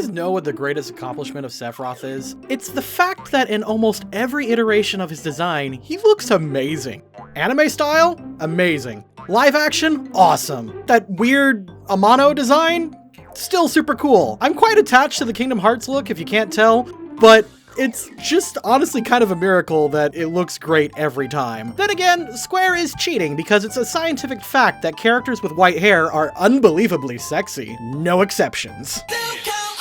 guys know what the greatest accomplishment of Sephiroth is? It's the fact that in almost every iteration of his design, he looks amazing. Anime style? Amazing. Live action? Awesome. That weird Amano design? Still super cool. I'm quite attached to the Kingdom Hearts look, if you can't tell, but it's just honestly kind of a miracle that it looks great every time. Then again, Square is cheating because it's a scientific fact that characters with white hair are unbelievably sexy. No exceptions.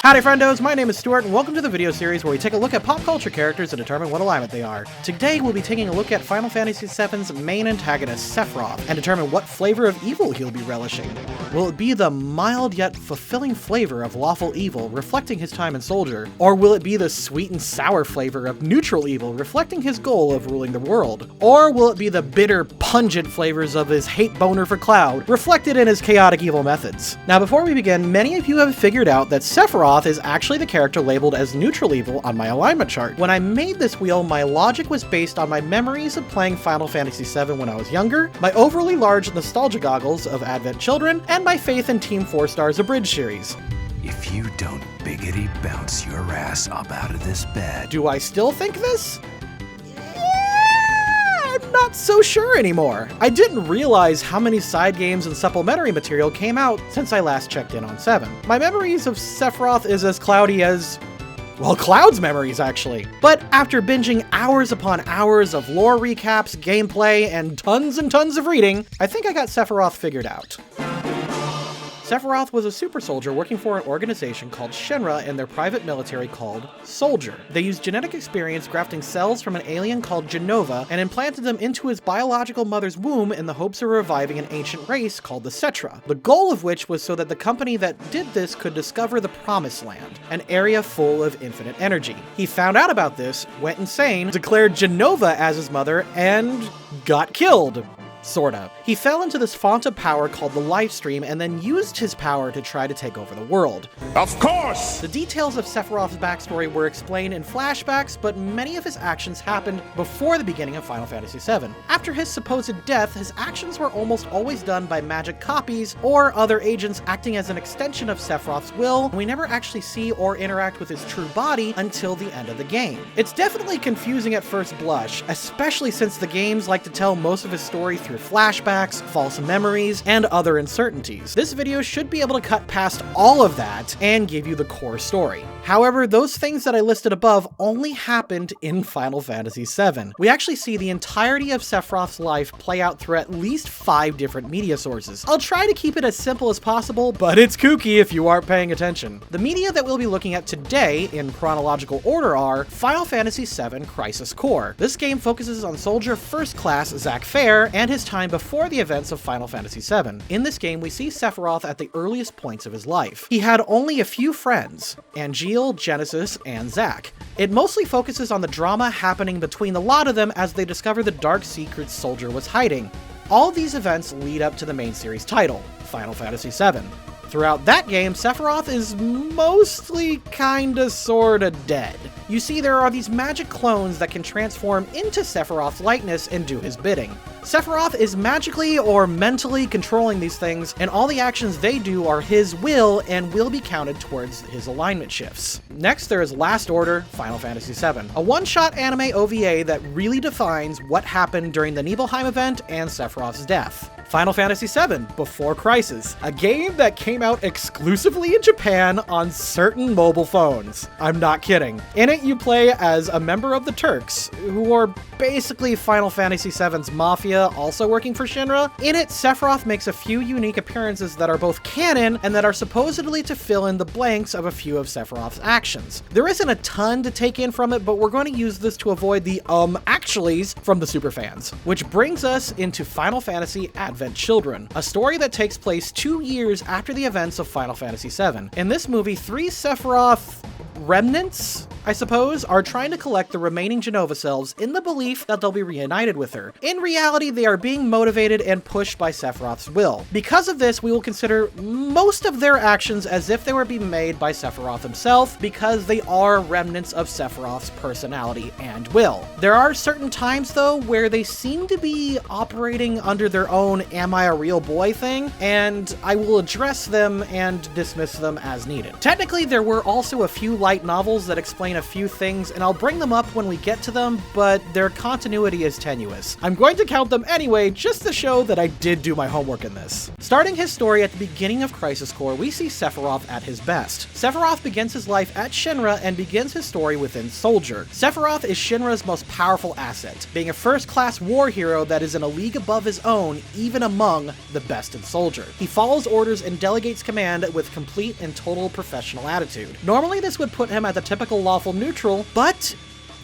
Howdy friendos, my name is Stuart and welcome to the video series where we take a look at pop culture characters and determine what alignment they are. Today we'll be taking a look at Final Fantasy VII's main antagonist, Sephiroth, and determine what flavor of evil he'll be relishing. Will it be the mild yet fulfilling flavor of lawful evil, reflecting his time in Soldier? Or will it be the sweet and sour flavor of neutral evil, reflecting his goal of ruling the world? Or will it be the bitter, pungent flavors of his hate boner for Cloud, reflected in his chaotic evil methods? Now before we begin, many of you have figured out that Sephiroth is actually the character labeled as neutral evil on my alignment chart. When I made this wheel, my logic was based on my memories of playing Final Fantasy VII when I was younger, my overly large nostalgia goggles of Advent Children, and my faith in Team 4 Star's Abridged series. If you don't biggity bounce your ass up out of this bed. Do I still think this? I'm not so sure anymore. I didn't realize how many side games and supplementary material came out since I last checked in on 7. My memories of Sephiroth is as cloudy as, well, Cloud's memories actually. But after binging hours upon hours of lore recaps, gameplay, and tons of reading, I think I got Sephiroth figured out. Sephiroth was a super soldier working for an organization called Shinra and their private military called Soldier. They used genetic experience grafting cells from an alien called Genova and implanted them into his biological mother's womb in the hopes of reviving an ancient race called the Cetra, the goal of which was so that the company that did this could discover the Promised Land, an area full of infinite energy. He found out about this, went insane, declared Genova as his mother, and got killed. Sorta. He fell into this font of power called the Lifestream and then used his power to try to take over the world. Of course! The details of Sephiroth's backstory were explained in flashbacks, but many of his actions happened before the beginning of Final Fantasy VII. After his supposed death, his actions were almost always done by magic copies or other agents acting as an extension of Sephiroth's will, and we never actually see or interact with his true body until the end of the game. It's definitely confusing at first blush, especially since the games like to tell most of his story through flashbacks, false memories, and other uncertainties. This video should be able to cut past all of that and give you the core story. However, those things that I listed above only happened in Final Fantasy VII. We actually see the entirety of Sephiroth's life play out through at least 5 different media sources. I'll try to keep it as simple as possible, but it's kooky if you aren't paying attention. The media that we'll be looking at today in chronological order are Final Fantasy VII Crisis Core. This game focuses on Soldier First Class Zack Fair and his time before the events of Final Fantasy VII. In this game, we see Sephiroth at the earliest points of his life. He had only a few friends, Angeal, Genesis, and Zack. It mostly focuses on the drama happening between the lot of them as they discover the dark secrets Soldier was hiding. All these events lead up to the main series title, Final Fantasy VII. Throughout that game, Sephiroth is mostly kinda sorta dead. You see, there are these magic clones that can transform into Sephiroth's likeness and do his bidding. Sephiroth is magically or mentally controlling these things, and all the actions they do are his will and will be counted towards his alignment shifts. Next, there is Last Order Final Fantasy VII, a one-shot anime OVA that really defines what happened during the Nibelheim event and Sephiroth's death. Final Fantasy VII Before Crisis, a game that came out exclusively in Japan on certain mobile phones. I'm not kidding. In it, you play as a member of the Turks, who are basically Final Fantasy VII's Mafia, also working for Shinra. In it, Sephiroth makes a few unique appearances that are both canon and that are supposedly to fill in the blanks of a few of Sephiroth's actions. There isn't a ton to take in from it, but we're going to use this to avoid the actuallys from the superfans. Which brings us into Final Fantasy Advent Children, a story that takes place 2 years after the events of Final Fantasy VII. In this movie, 3 Sephiroth remnants, I suppose, are trying to collect the remaining Jenova selves in the belief that they'll be reunited with her. In reality, they are being motivated and pushed by Sephiroth's will. Because of this, we will consider most of their actions as if they were being made by Sephiroth himself, because they are remnants of Sephiroth's personality and will. There are certain times, though, where they seem to be operating under their own "am I a real boy" thing, and I will address them and dismiss them as needed. Technically, there were also a few light novels that explain a few things, and I'll bring them up when we get to them, but their continuity is tenuous. I'm going to count them anyway, just to show that I did do my homework in this. Starting his story at the beginning of Crisis Core, we see Sephiroth at his best. Sephiroth begins his life at Shinra and begins his story within Soldier. Sephiroth is Shinra's most powerful asset, being a first-class war hero that is in a league above his own, even among the best in Soldier. He follows orders and delegates command with complete and total professional attitude. Normally this would put him at the typical lawful neutral, but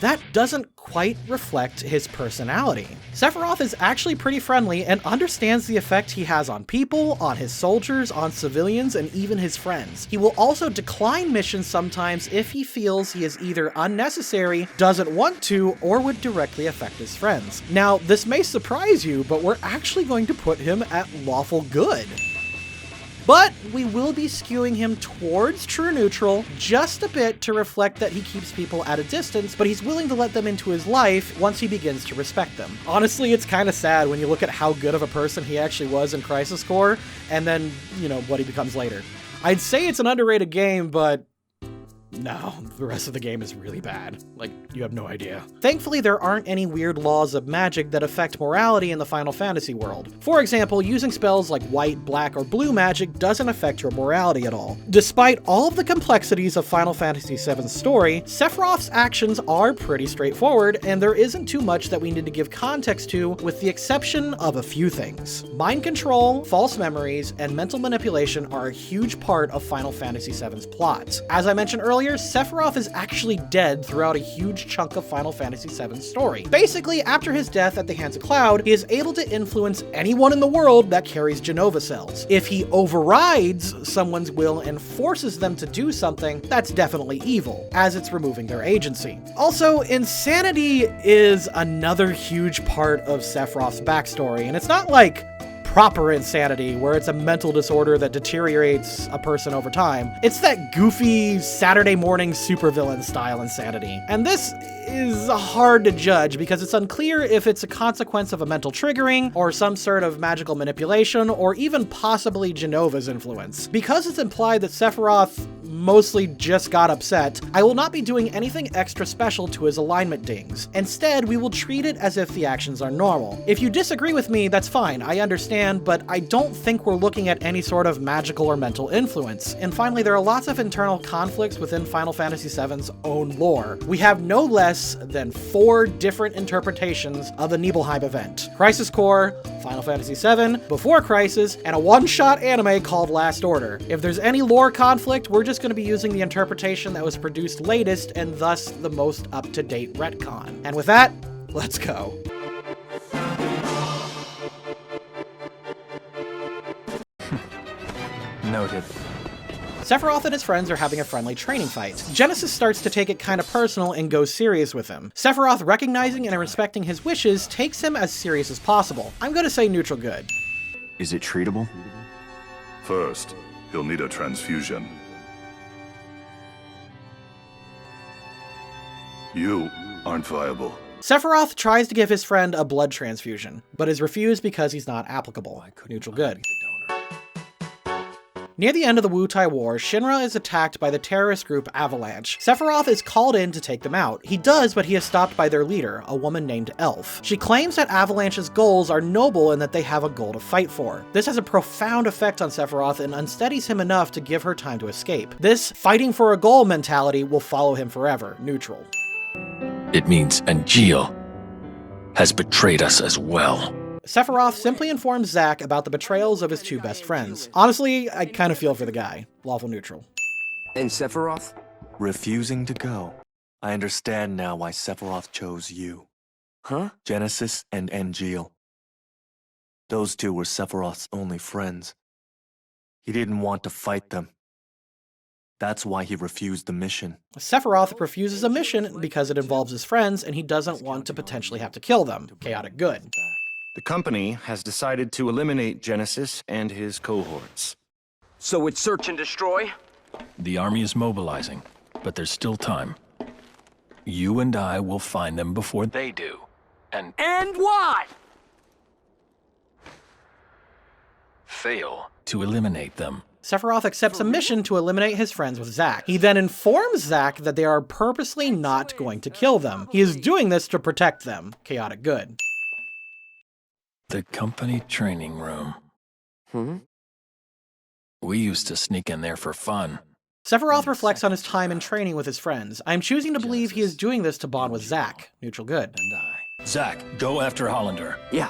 that doesn't quite reflect his personality. Sephiroth is actually pretty friendly and understands the effect he has on people, on his soldiers, on civilians, and even his friends. He will also decline missions sometimes if he feels he is either unnecessary, doesn't want to, or would directly affect his friends. Now, this may surprise you, but we're actually going to put him at lawful good. But we will be skewing him towards true neutral just a bit to reflect that he keeps people at a distance, but he's willing to let them into his life once he begins to respect them. Honestly, it's kind of sad when you look at how good of a person he actually was in Crisis Core, and then, what he becomes later. I'd say it's an underrated game, but no, the rest of the game is really bad. Like, you have no idea. Thankfully, there aren't any weird laws of magic that affect morality in the Final Fantasy world. For example, using spells like white, black, or blue magic doesn't affect your morality at all. Despite all of the complexities of Final Fantasy VII's story, Sephiroth's actions are pretty straightforward, and there isn't too much that we need to give context to, with the exception of a few things. Mind control, false memories, and mental manipulation are a huge part of Final Fantasy VII's plot. As I mentioned earlier, Sephiroth is actually dead throughout a huge chunk of Final Fantasy VII's story. Basically, after his death at the hands of Cloud, he is able to influence anyone in the world that carries Jenova cells. If he overrides someone's will and forces them to do something, that's definitely evil, as it's removing their agency. Also, insanity is another huge part of Sephiroth's backstory, and it's not like proper insanity, where it's a mental disorder that deteriorates a person over time. It's that goofy Saturday morning supervillain style insanity. And this is hard to judge because it's unclear if it's a consequence of a mental triggering, or some sort of magical manipulation, or even possibly Jenova's influence. Because it's implied that Sephiroth mostly just got upset, I will not be doing anything extra special to his alignment dings. Instead, we will treat it as if the actions are normal. If you disagree with me, that's fine, I understand, but I don't think we're looking at any sort of magical or mental influence. And finally, there are lots of internal conflicts within Final Fantasy VII's own lore. We have no less than 4 different interpretations of the Nibelheim event: Crisis Core, Final Fantasy VII, Before Crisis, and a one-shot anime called Last Order. If there's any lore conflict, we're just going to be using the interpretation that was produced latest and thus the most up-to-date retcon. And with that, let's go. Noted. Sephiroth and his friends are having a friendly training fight. Genesis starts to take it kind of personal and goes serious with him. Sephiroth, recognizing and respecting his wishes, takes him as serious as possible. I'm gonna say neutral good. Is it treatable? First, he'll need a transfusion. You aren't viable. Sephiroth tries to give his friend a blood transfusion, but is refused because he's not applicable. Neutral good. Near the end of the Wutai War, Shinra is attacked by the terrorist group Avalanche. Sephiroth is called in to take them out. He does, but he is stopped by their leader, a woman named Elf. She claims that Avalanche's goals are noble and that they have a goal to fight for. This has a profound effect on Sephiroth and unsteadies him enough to give her time to escape. This fighting for a goal mentality will follow him forever. Neutral. It means Angeal has betrayed us as well. Sephiroth simply informs Zack about the betrayals of his 2 best friends. Honestly, I kind of feel for the guy. Lawful neutral. And Sephiroth? Refusing to go. I understand now why Sephiroth chose you. Huh? Genesis and Angeal. Those 2 were Sephiroth's only friends. He didn't want to fight them. That's why he refused the mission. Sephiroth refuses a mission because it involves his friends and he doesn't want to potentially have to kill them. Chaotic good. The company has decided to eliminate Genesis and his cohorts. So it's search and destroy? The army is mobilizing, but there's still time. You and I will find them before they do. And what? fail to eliminate them. Sephiroth accepts a mission to eliminate his friends with Zack. He then informs Zack that they are purposely not going to kill them. He is doing this to protect them. Chaotic good. The company training room. We used to sneak in there for fun. Sephiroth reflects on his time in training with his friends. I'm choosing to believe he is doing this to bond with Zack. Neutral good. And I. Zack, go after Hollander. Yeah.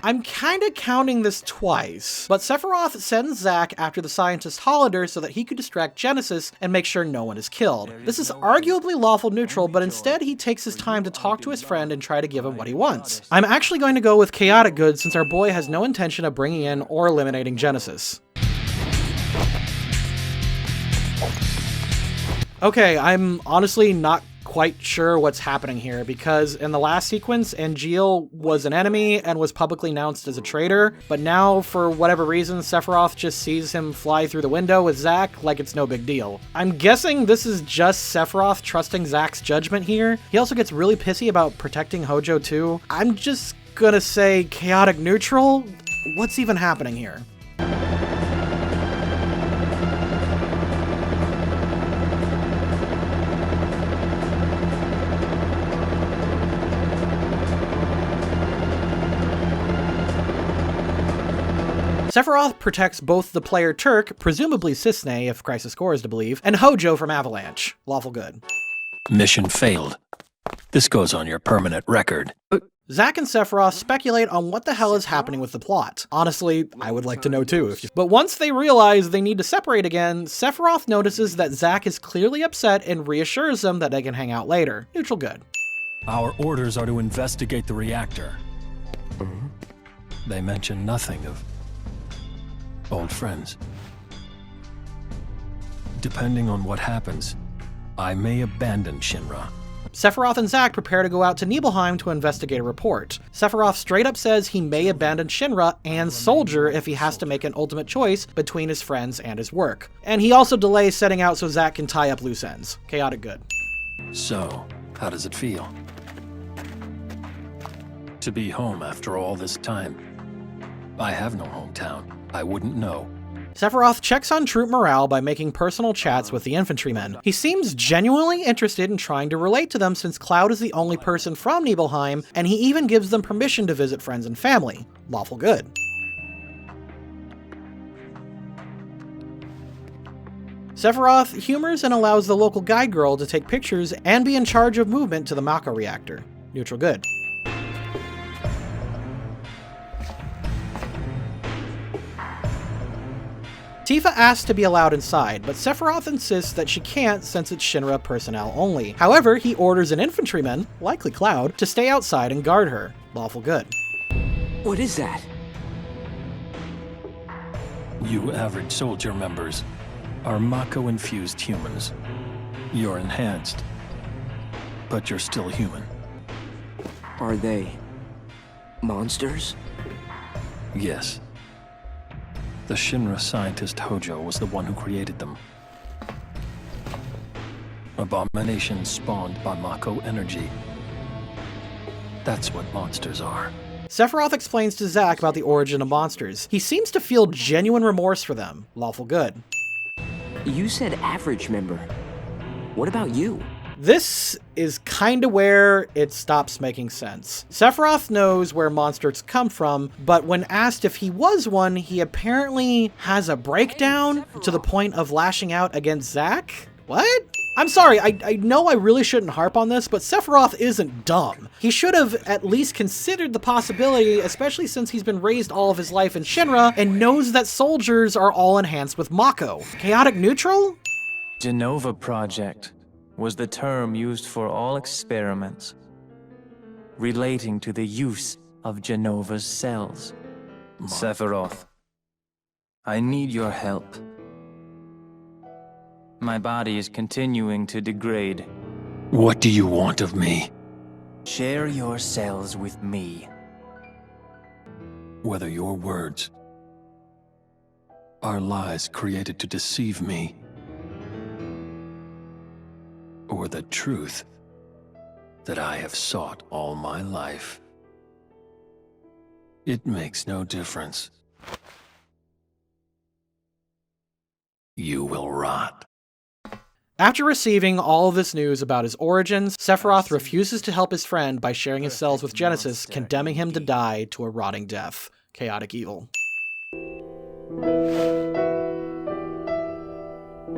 I'm kinda counting this twice, but Sephiroth sends Zack after the scientist Hollander so that he could distract Genesis and make sure no one is killed. This is arguably lawful neutral, but instead he takes his time to talk to his friend and try to give him what he wants. I'm actually going to go with chaotic good since our boy has no intention of bringing in or eliminating Genesis. Okay, I'm honestly not quite sure what's happening here, because in the last sequence, Angeal was an enemy and was publicly announced as a traitor, but now, for whatever reason, Sephiroth just sees him fly through the window with Zack like it's no big deal. I'm guessing this is just Sephiroth trusting Zack's judgment here. He also gets really pissy about protecting Hojo too. I'm just gonna say chaotic neutral? What's even happening here? Sephiroth protects both the player Turk, presumably Cisne if Crisis Core is to believe, and Hojo from Avalanche. Lawful good. Mission failed. This goes on your permanent record. Zack and Sephiroth speculate on what the hell is happening with the plot. Honestly, I would like to know too. But once they realize they need to separate again, Sephiroth notices that Zack is clearly upset and reassures them that they can hang out later. Neutral good. Our orders are to investigate the reactor. They mention nothing of old friends. Depending on what happens, I may abandon Shinra. Sephiroth and Zack prepare to go out to Nibelheim to investigate a report. Sephiroth straight up says he may abandon Shinra and Soldier if he has to make an ultimate choice between his friends and his work. And he also delays setting out so Zack can tie up loose ends. Chaotic good. So, how does it feel? To be home after all this time. I have no hometown. I wouldn't know. Sephiroth checks on troop morale by making personal chats with the infantrymen. He seems genuinely interested in trying to relate to them since Cloud is the only person from Nibelheim, and he even gives them permission to visit friends and family. Lawful good. Sephiroth humors and allows the local guide girl to take pictures and be in charge of movement to the Mako reactor. Neutral good. Tifa asks to be allowed inside, but Sephiroth insists that she can't since it's Shinra personnel only. However, he orders an infantryman, likely Cloud, to stay outside and guard her. Lawful good. What is that? You average soldier members are Mako-infused humans. You're enhanced, but you're still human. Are they monsters? Yes. The Shinra scientist Hojo was the one who created them. Abominations spawned by Mako energy. That's what monsters are. Sephiroth explains to Zack about the origin of monsters. He seems to feel genuine remorse for them. Lawful good. You said average member. What about you? This is kinda where it stops making sense. Sephiroth knows where monsters come from, but when asked if he was one, he apparently has a breakdown to the point of lashing out against Zack? What? I'm sorry, I know I really shouldn't harp on this, but Sephiroth isn't dumb. He should have at least considered the possibility, especially since he's been raised all of his life in Shinra and knows that soldiers are all enhanced with Mako. Chaotic neutral? Genova Project was the term used for all experiments relating to the use of Genova's cells. Sephiroth, I need your help. My body is continuing to degrade. What do you want of me? Share your cells with me. Whether your words are lies created to deceive me, or the truth that I have sought all my life, it makes no difference. You will rot. After receiving all of this news about his origins, Sephiroth refuses to help his friend by sharing his cells with Genesis, condemning him to die to a rotting death. Chaotic evil.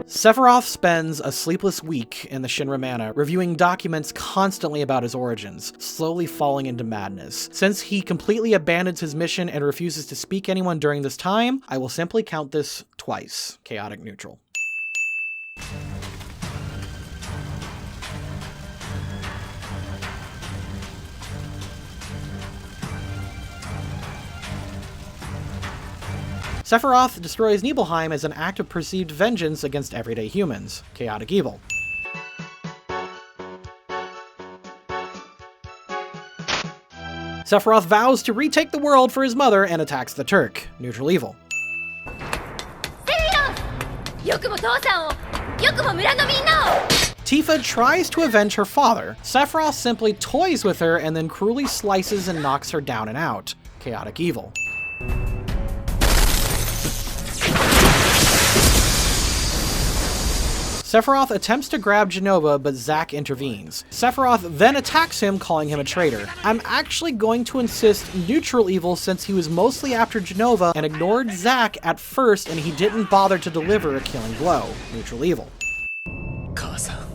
Sephiroth spends a sleepless week in the Shinra Manor, reviewing documents constantly about his origins, slowly falling into madness. Since he completely abandons his mission and refuses to speak to anyone during this time, I will simply count this twice. Chaotic neutral. Sephiroth destroys Nibelheim as an act of perceived vengeance against everyday humans. Chaotic evil. Sephiroth vows to retake the world for his mother and attacks the Turk. Neutral evil. Tifa tries to avenge her father. Sephiroth simply toys with her and then cruelly slices and knocks her down and out. Chaotic evil. Sephiroth attempts to grab Jenova, but Zack intervenes. Sephiroth then attacks him, calling him a traitor. I'm actually going to insist neutral evil since he was mostly after Jenova and ignored Zack at first and he didn't bother to deliver a killing blow. Neutral evil. Kasa.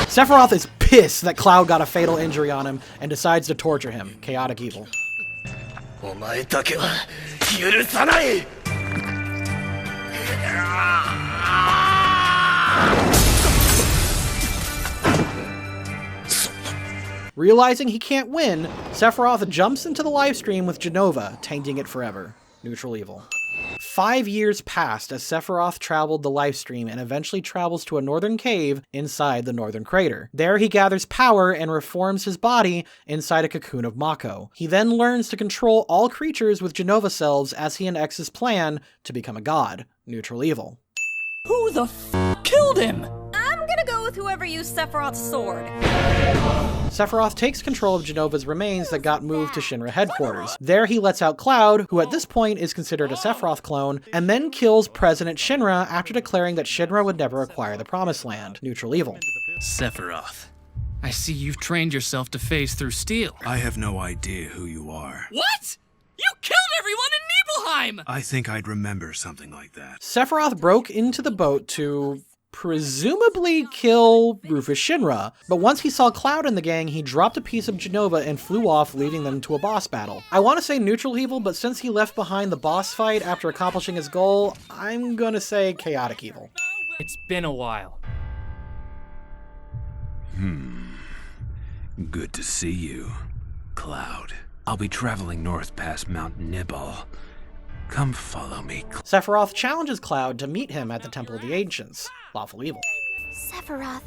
Sephiroth is pissed that Cloud got a fatal injury on him and decides to torture him. Chaotic evil. Realizing he can't win, Sephiroth jumps into the livestream with Jenova, tainting it forever. Neutral evil. 5 years passed as Sephiroth traveled the livestream and eventually travels to a northern cave inside the northern crater. There he gathers power and reforms his body inside a cocoon of Mako. He then learns to control all creatures with Jenova cells as he enacts his plan to become a god. Neutral evil. Who the f killed him? I'm gonna go with whoever used Sephiroth's sword. Sephiroth takes control of Jenova's remains that got moved to Shinra headquarters. There he lets out Cloud, who at this point is considered a Sephiroth clone, and then kills President Shinra after declaring that Shinra would never acquire the Promised Land. Neutral evil. Sephiroth, I see you've trained yourself to phase through steel. I have no idea who you are. What? You killed everyone in Nibelheim! I think I'd remember something like that. Sephiroth broke into the boat to presumably kill Rufus Shinra, but once he saw Cloud in the gang, he dropped a piece of Jenova and flew off, leaving them to a boss battle. I want to say neutral evil, but since he left behind the boss fight after accomplishing his goal, I'm gonna say chaotic evil. It's been a while. Good to see you, Cloud. I'll be traveling north past Mount Nibel. Come follow me. Sephiroth challenges Cloud to meet him at the Temple of the Ancients. Lawful evil. Sephiroth,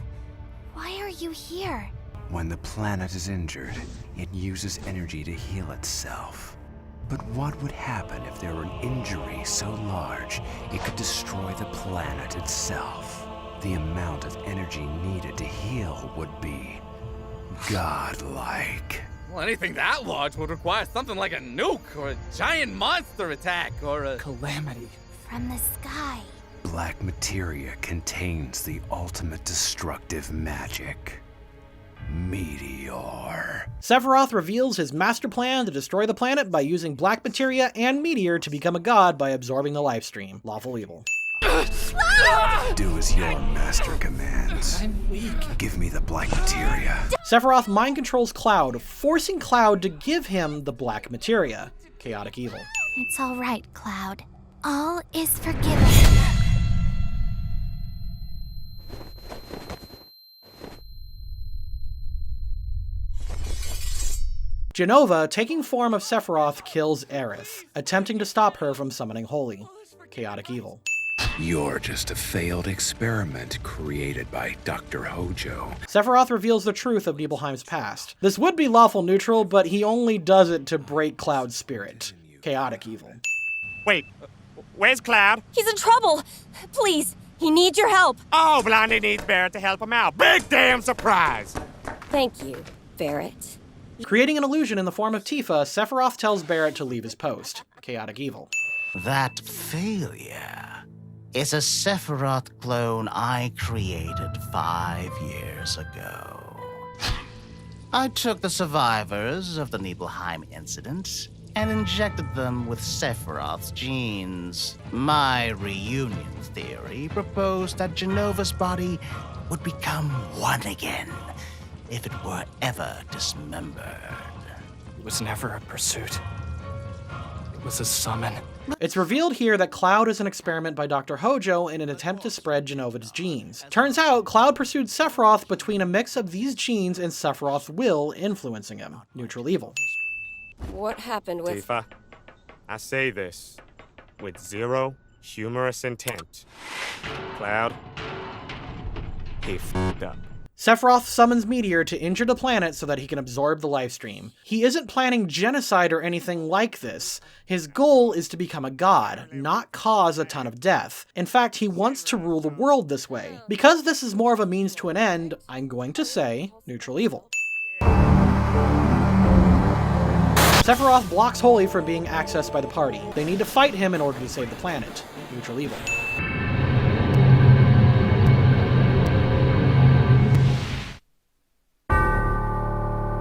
why are you here? When the planet is injured, it uses energy to heal itself. But what would happen if there were an injury so large it could destroy the planet itself? The amount of energy needed to heal would be godlike. Well, anything that large would require something like a nuke, or a giant monster attack, or a calamity. From the sky. Black materia contains the ultimate destructive magic. Meteor. Sephiroth reveals his master plan to destroy the planet by using black materia and meteor to become a god by absorbing the lifestream. Lawful evil. Do as your master commands. I'm weak. Give me the black materia. Sephiroth mind controls Cloud, forcing Cloud to give him the black materia. Chaotic evil. It's all right, Cloud. All is forgiven. Jenova, taking form of Sephiroth, kills Aerith, attempting to stop her from summoning Holy. Chaotic evil. You're just a failed experiment created by Dr. Hojo. Sephiroth reveals the truth of Nibelheim's past. This would be lawful neutral, but he only does it to break Cloud's spirit. Chaotic evil. Wait, where's Cloud? He's in trouble. Please, he needs your help. Oh, Blondie needs Barrett to help him out. Big damn surprise! Thank you, Barrett. Creating an illusion in the form of Tifa, Sephiroth tells Barrett to leave his post. Chaotic evil. That failure is a Sephiroth clone I created 5 years ago. I took the survivors of the Nibelheim incident and injected them with Sephiroth's genes. My reunion theory proposed that Jenova's body would become one again if it were ever dismembered. It was never a pursuit. It was a summon. It's revealed here that Cloud is an experiment by Dr. Hojo in an attempt to spread Genova's genes. Turns out, Cloud pursued Sephiroth between a mix of these genes and Sephiroth's will influencing him. Neutral evil. What happened with... Tifa, I say this with zero humorous intent. Cloud, he f***ed up. Sephiroth summons Meteor to injure the planet so that he can absorb the lifestream. He isn't planning genocide or anything like this. His goal is to become a god, not cause a ton of death. In fact, he wants to rule the world this way. Because this is more of a means to an end, I'm going to say neutral evil. Sephiroth blocks Holy from being accessed by the party. They need to fight him in order to save the planet. Neutral evil.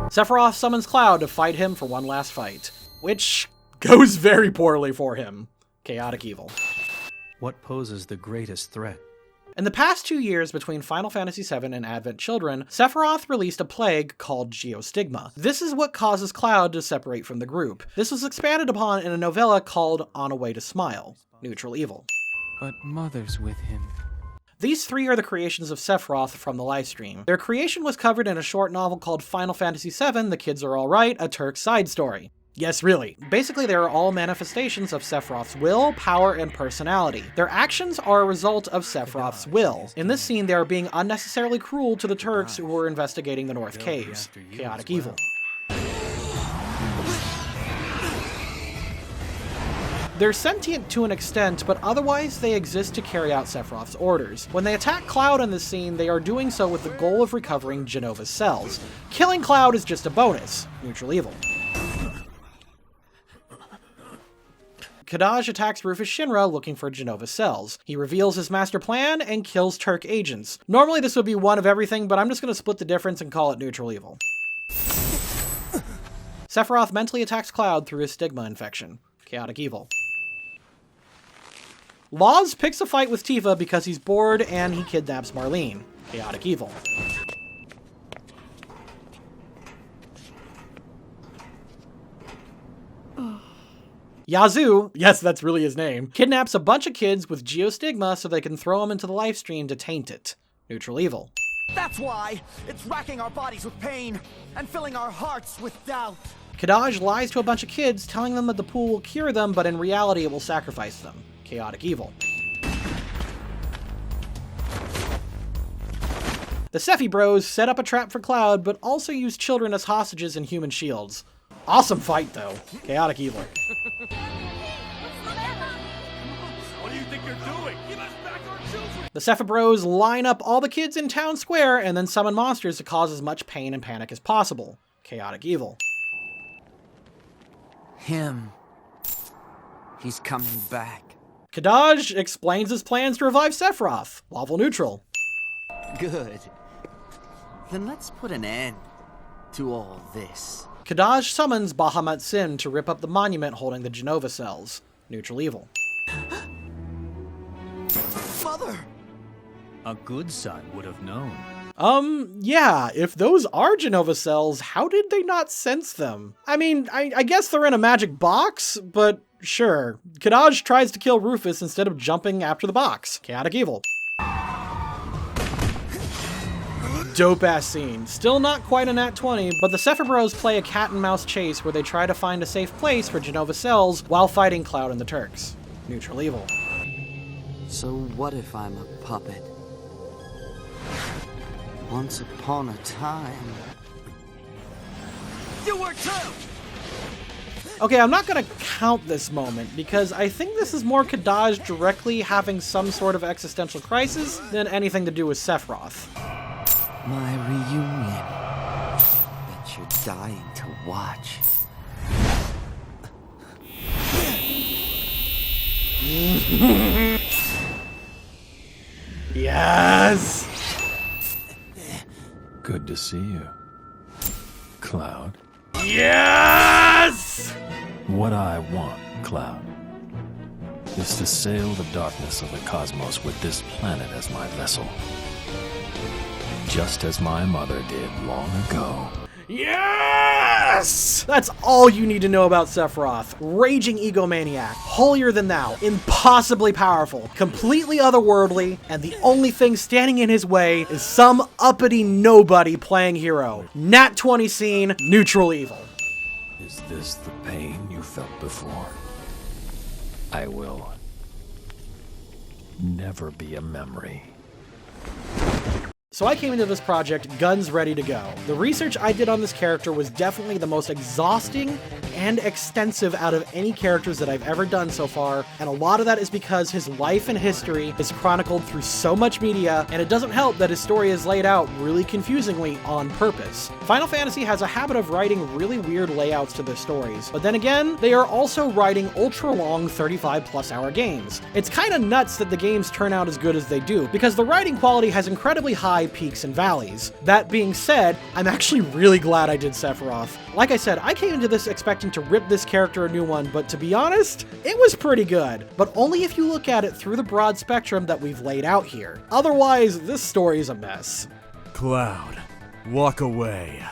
Sephiroth summons Cloud to fight him for one last fight, which goes very poorly for him. Chaotic evil. What poses the greatest threat? In the past 2 years between Final Fantasy VII and Advent Children, Sephiroth released a plague called Stigma. This is what causes Cloud to separate from the group. This was expanded upon in a novella called On a Way to Smile. Neutral evil. But Mother's with him. These three are the creations of Sephiroth from the livestream. Their creation was covered in a short novel called Final Fantasy VII, The Kids Are Alright, a Turk side story. Yes, really. Basically, they are all manifestations of Sephiroth's will, power, and personality. Their actions are a result of Sephiroth's will. In this scene, they are being unnecessarily cruel to the Turks who were investigating the North Caves. Chaotic evil. They're sentient to an extent, but otherwise they exist to carry out Sephiroth's orders. When they attack Cloud in this scene, they are doing so with the goal of recovering Jenova's cells. Killing Cloud is just a bonus. Neutral evil. Kadaj attacks Rufus Shinra looking for Jenova's cells. He reveals his master plan and kills Turk agents. Normally this would be one of everything, but I'm just going to split the difference and call it neutral evil. Sephiroth mentally attacks Cloud through his Stigma infection. Chaotic evil. Laws picks a fight with Tifa because he's bored and he kidnaps Marlene. Chaotic evil. Yazoo, yes, that's really his name, kidnaps a bunch of kids with Geostigma so they can throw them into the livestream to taint it. Neutral evil. That's why it's racking our bodies with pain and filling our hearts with doubt. Kadaj lies to a bunch of kids, telling them that the pool will cure them, but in reality it will sacrifice them. Chaotic evil. The Sephi Bros set up a trap for Cloud, but also use children as hostages and human shields. Awesome fight, though. Chaotic evil. What do you think you're doing? Give us back our children! The Sephi Bros line up all the kids in town square and then summon monsters to cause as much pain and panic as possible. Chaotic evil. Him. He's coming back. Kadaj explains his plans to revive Sephiroth. Lawful neutral. Good. Then let's put an end to all this. Kadaj summons Bahamut Sin to rip up the monument holding the Jenova cells. Neutral evil. Mother! A good son would have known. Yeah, if those are Genova cells, how did they not sense them? I mean, I guess they're in a magic box, but sure. Kadaj tries to kill Rufus instead of jumping after the box. Chaotic evil. Dope-ass scene. Still not quite a nat 20, but the Sephiroth Bros play a cat and mouse chase where they try to find a safe place for Genova cells while fighting Cloud and the Turks. Neutral evil. So what if I'm a puppet? Once upon a time... You were too! Okay, I'm not gonna count this moment, because I think this is more Kadaj directly having some sort of existential crisis than anything to do with Sephiroth. My reunion. Bet you're dying to watch. Yes! Good to see you, Cloud. Yes! What I want, Cloud, is to sail the darkness of the cosmos with this planet as my vessel. Just as my mother did long ago. Yes! That's all you need to know about Sephiroth. Raging egomaniac, holier than thou, impossibly powerful, completely otherworldly, and the only thing standing in his way is some uppity nobody playing hero. Nat 20 scene, neutral evil. Is this the pain you felt before? I will never be a memory. So I came into this project guns ready to go. The research I did on this character was definitely the most exhausting and extensive out of any characters that I've ever done so far, and a lot of that is because his life and history is chronicled through so much media, and it doesn't help that his story is laid out really confusingly on purpose. Final Fantasy has a habit of writing really weird layouts to their stories, but then again, they are also writing ultra-long 35+ hour games. It's kinda nuts that the games turn out as good as they do, because the writing quality has incredibly high peaks and valleys. That being said, I'm actually really glad I did Sephiroth. Like I said, I came into this expecting to rip this character a new one, but to be honest, it was pretty good. But only if you look at it through the broad spectrum that we've laid out here. Otherwise, this story is a mess. Cloud, walk away.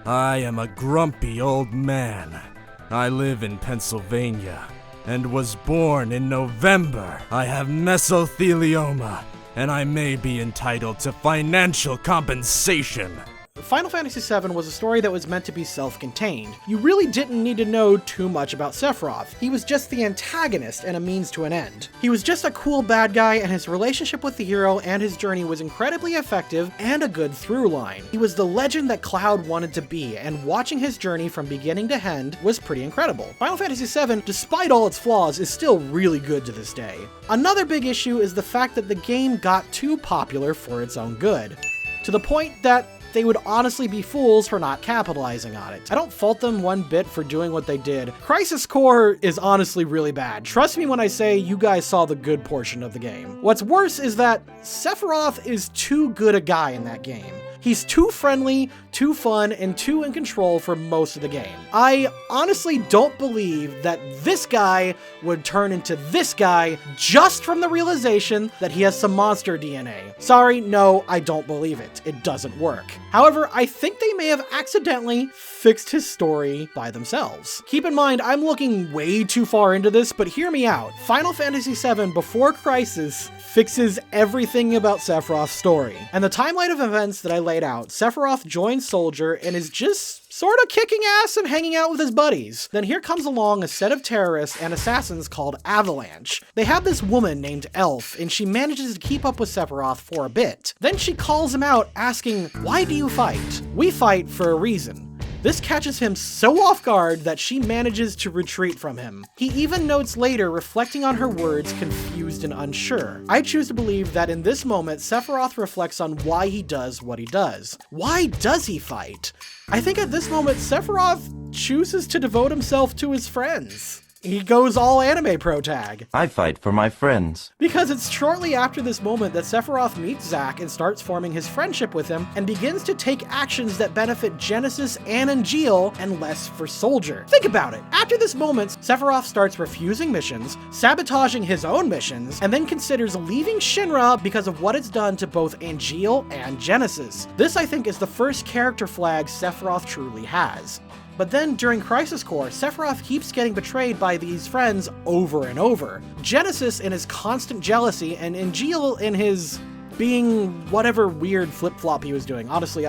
I am a grumpy old man. I live in Pennsylvania and was born in November. I have mesothelioma, and I may be entitled to financial compensation. Final Fantasy VII was a story that was meant to be self-contained. You really didn't need to know too much about Sephiroth. He was just the antagonist and a means to an end. He was just a cool bad guy, and his relationship with the hero and his journey was incredibly effective and a good through line. He was the legend that Cloud wanted to be, and watching his journey from beginning to end was pretty incredible. Final Fantasy VII, despite all its flaws, is still really good to this day. Another big issue is the fact that the game got too popular for its own good, to the point that they would honestly be fools for not capitalizing on it. I don't fault them one bit for doing what they did. Crisis Core is honestly really bad. Trust me when I say you guys saw the good portion of the game. What's worse is that Sephiroth is too good a guy in that game. He's too friendly, too fun, and too in control for most of the game. I honestly don't believe that this guy would turn into this guy just from the realization that he has some monster DNA. Sorry, no, I don't believe it. It doesn't work. However, I think they may have accidentally fixed his story by themselves. Keep in mind, I'm looking way too far into this, but hear me out. Final Fantasy VII Before Crisis fixes everything about Sephiroth's story. And the timeline of events that I laid out, Sephiroth joins Soldier and is just sort of kicking ass and hanging out with his buddies. Then here comes along a set of terrorists and assassins called Avalanche. They have this woman named Elf, and she manages to keep up with Sephiroth for a bit. Then she calls him out asking, "Why do you fight?" "We fight for a reason." This catches him so off guard that she manages to retreat from him. He even notes later, reflecting on her words, confused and unsure. I choose to believe that in this moment, Sephiroth reflects on why he does what he does. Why does he fight? I think at this moment, Sephiroth chooses to devote himself to his friends. He goes all anime pro tag. I fight for my friends. Because it's shortly after this moment that Sephiroth meets Zack and starts forming his friendship with him and begins to take actions that benefit Genesis and Angeal and less for Soldier. Think about it. After this moment, Sephiroth starts refusing missions, sabotaging his own missions, and then considers leaving Shinra because of what it's done to both Angeal and Genesis. This, I think, is the first character flag Sephiroth truly has. But then during Crisis Core, Sephiroth keeps getting betrayed by these friends over and over. Genesis in his constant jealousy, and Angeal in his being whatever weird flip-flop he was doing. Honestly,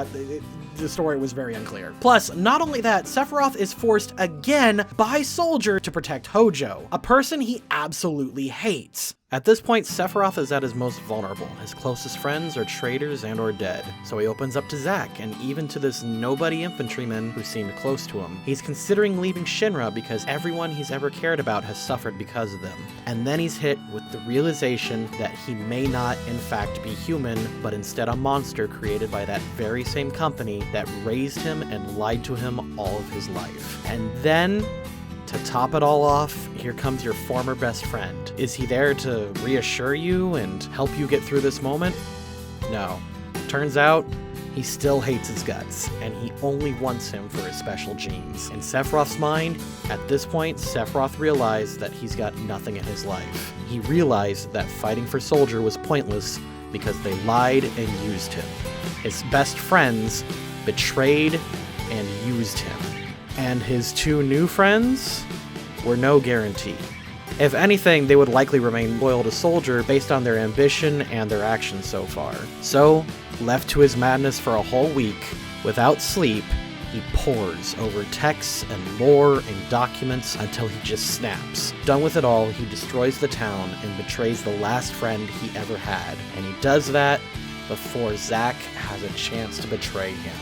the story was very unclear. Plus, not only that, Sephiroth is forced again by Soldier to protect Hojo, a person he absolutely hates. At this point, Sephiroth is at his most vulnerable. His closest friends are traitors and or dead. So he opens up to Zack, and even to this nobody infantryman who seemed close to him. He's considering leaving Shinra because everyone he's ever cared about has suffered because of them. And then he's hit with the realization that he may not in fact be human, but instead a monster created by that very same company that raised him and lied to him all of his life. And then, to top it all off, here comes your former best friend. Is he there to reassure you and help you get through this moment? No. Turns out, he still hates his guts, and he only wants him for his special genes. In Sephiroth's mind, at this point, Sephiroth realized that he's got nothing in his life. He realized that fighting for Soldier was pointless because they lied and used him. His best friends betrayed and used him. And his two new friends were no guarantee. If anything, they would likely remain loyal to Soldier based on their ambition and their actions so far. So, left to his madness for a whole week, without sleep, he pores over texts and lore and documents until he just snaps. Done with it all, he destroys the town and betrays the last friend he ever had. And he does that before Zack has a chance to betray him.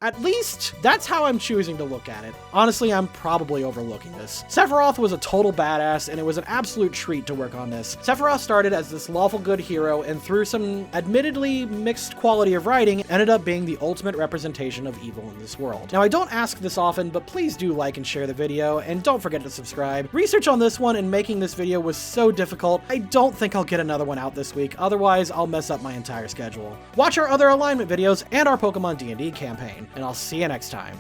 At least, that's how I'm choosing to look at it. Honestly, I'm probably overlooking this. Sephiroth was a total badass, and it was an absolute treat to work on this. Sephiroth started as this lawful good hero, and through some admittedly mixed quality of writing, ended up being the ultimate representation of evil in this world. Now, I don't ask this often, but please do like and share the video, and don't forget to subscribe. Research on this one and making this video was so difficult, I don't think I'll get another one out this week, otherwise I'll mess up my entire schedule. Watch our other alignment videos and our Pokemon D&D campaign. And I'll see you next time.